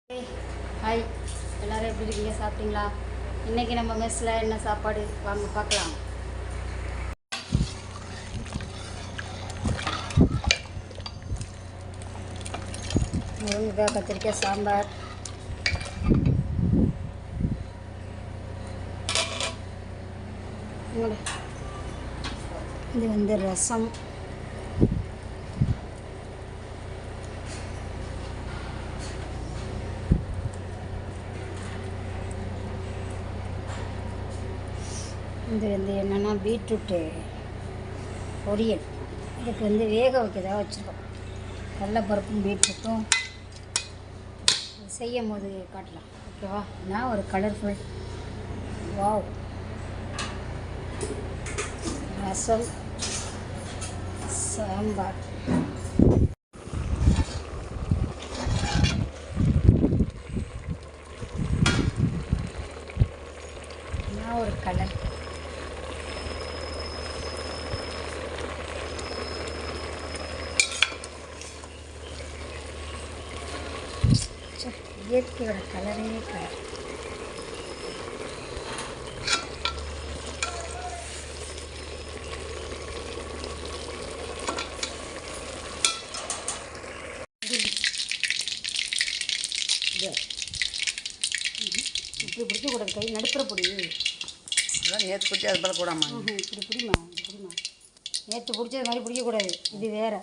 Hi, எல்லோரும் எப்படி இருக்கீங்க? சாப்பிட்டீங்களா? இன்றைக்கி நம்ம மெஸ்ஸில் என்ன சாப்பாடு வாங்க பார்க்கலாம். முருங்கைக்காய் கத்திரிக்காய் சாம்பார், இது ரசம், இது என்னென்னா பீட்ரூட்டு பொரியல். இதுக்கு வேக வைக்கதாக வச்சுருக்கோம். கடலைப்பருப்பும் பீட்ரூட்டும் செய்யும் போது காட்டலாம். ஓகேவா? நான் ஒரு கலர்ஃபுல் வாவ் ரசம், சாம்பார். நான் ஒரு கலர் இயற்கையோட கலரே கலர். இப்படி பிடிக்கக்கூடாது, கை நடுப்புற பொடி. அதான் நேற்று பிடிச்சி அது போல் கூடாமா? இப்படி பிடிமா, நேற்று பிடிச்சது மாதிரி பிடிக்கக்கூடாது. இது வேறு.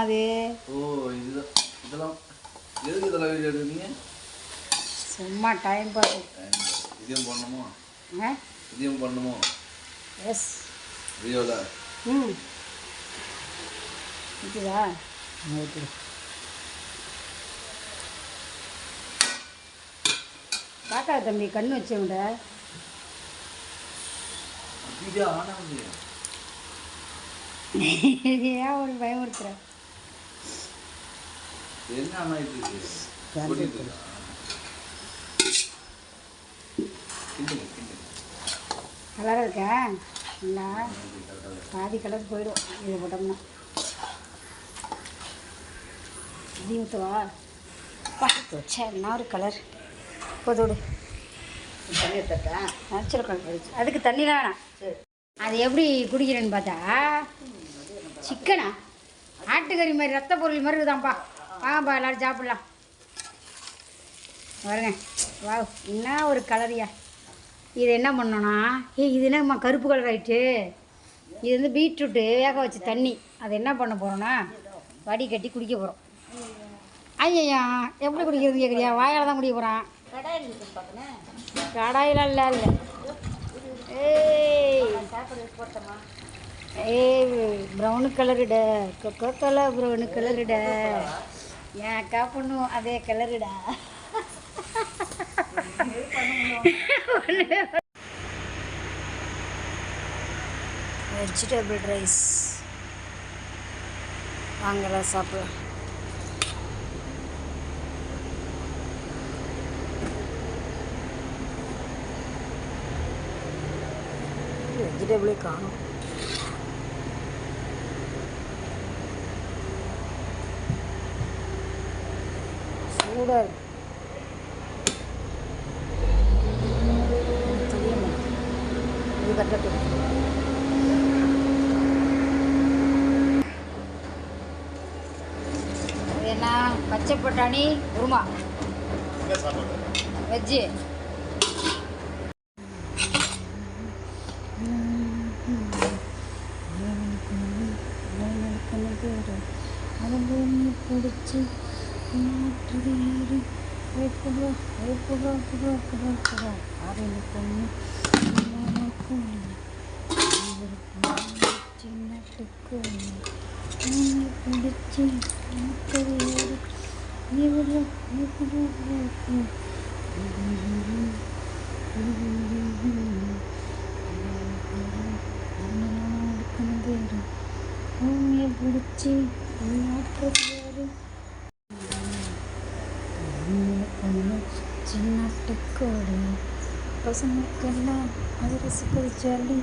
அது சும்மா டைம் பாஸ். இதையும் பண்ணணுமோ? இதையும் பண்ணணுமோ? எஸ். வீடியோவில் இதுதா பார்க்காத தம்பி, கண்ணு வச்சவங்க ஏன் ஒரு பயமுறுத்துற? கலராக இருக்கா? இல்லை, பாதி கலர் போயிடும் இதை போட்டோம்னா. இது ஊற்றுவா வச்சா என்ன ஒரு கலர் போதோடு. தண்ணி எடுத்துட்டேன். Natural colour. அதுக்கு தண்ணிலாம் வேணாம். அது எப்படி குடிக்கிறேன்னு பார்த்தா, சிக்கனா ஆட்டுக்கறி மாதிரி ரத்த பொருள் மாதிரி இருக்குதான்ப்பா. வாங்கப்பா எல்லோரும் சாப்பிட்லாம். பாருங்க, வா என்ன ஒரு கலரியா. இது என்ன பண்ணோன்னா, இது என்னம்மா கருப்பு கலர் ஆகிட்டு. இது பீட்ரூட்டு வேக வச்சு தண்ணி. அதை என்ன பண்ண போகிறோன்னா வடி கட்டி குடிக்க போகிறோம். ஐயா எப்படி குடிக்கிறது கேட்குறியா? வாயால் தான் குடிக்க போகிறான். கடாயிலாம் இல்லை இல்லை. ப்ரௌனு கலருட, கொக்கோ கோலா ப்ரௌனு கலருட, ஏன் பண்ணுவோம் அதே கலருடா. வெஜிடபிள் ரைஸ் வாங்கலாம், சாப்பிடலாம். வெஜிடபிளே காணும். சூடாக இருக்கு. வதக்கட்டும். அது என்ன பச்சை பட்டாணி குருமா வெஜ்ஜு. பிடிச்சி பிடிச்சி சின்னட்டுக்கோடி பசங்களுக்கெல்லாம் அது ரசிக்கிறது ஜாலி.